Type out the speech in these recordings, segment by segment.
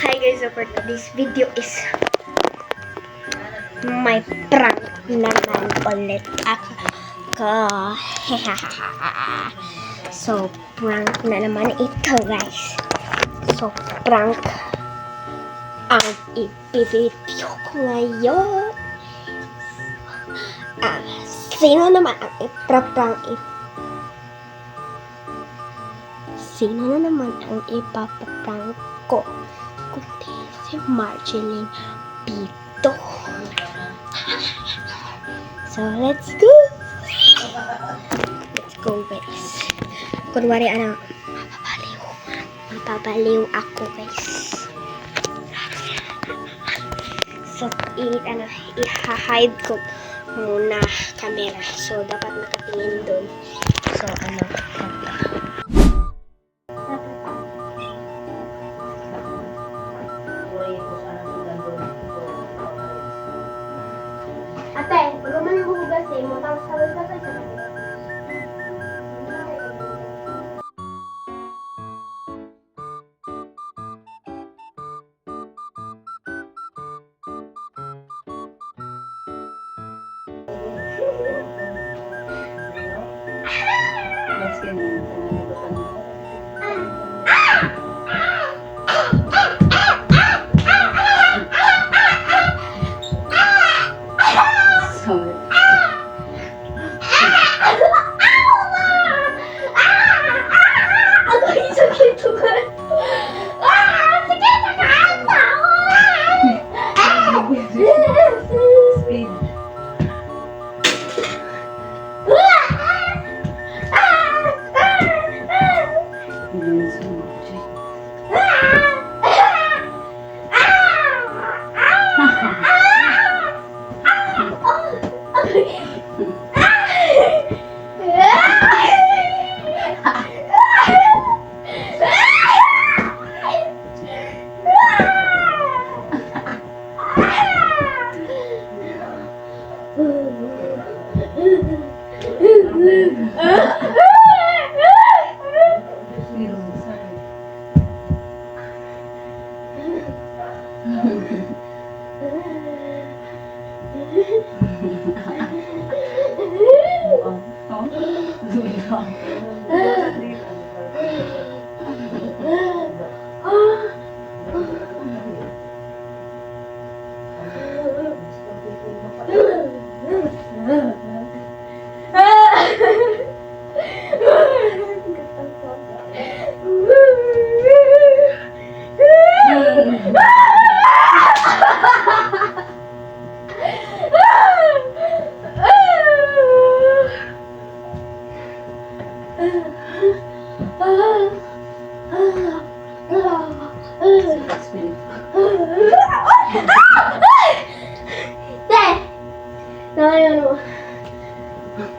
Hi guys, so for today's video is may prank naman ulit ako. So, prank na naman ito guys. So, prank ang ipipideo ko ngayon. Sino naman ang ipaprank Sino na naman ang ipaprank ko? Kundi si Marjeline Pito. So, let's go! Let's go, guys. Kunwari, mapapaliw ako, guys. So, i-hide ko muna camera. So, dapat nakatingin doon. So, Ate, pag naman yung hugas eh, matang sabay ka sa kanila.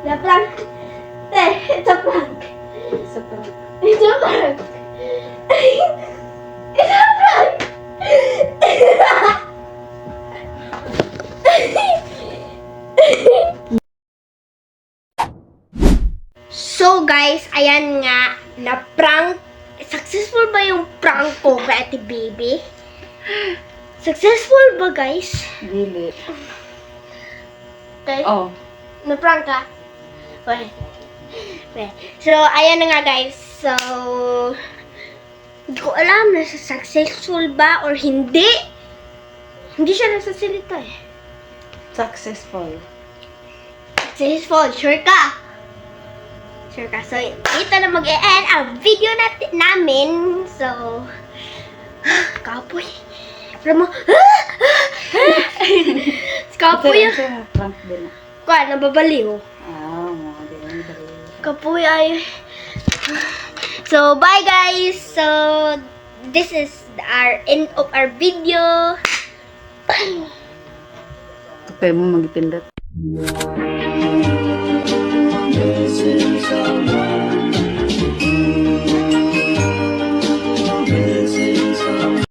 It's a prank. It's a prank. It's a prank. It's a prank. So guys, ayan nga, na-prank. Successful ba yung prank ko kay Ate Baby? Successful ba guys? Dili. Okay? Oh. Na-prank ka? Okay. So, ayan na nga guys. So, hindi ko alam na successful ba or hindi. Hindi siya nasasalita eh. Successful. Successful, sure ka? Sure ka. So, ito na mag-e-end ang video namin. So, kapoy. Alam mo, kapoy. Prank din. Kuha, nababaliw. Mga din. Kapoy ay... So, bye guys! So, this is our end of our video. Bye! Okay mo magpindot.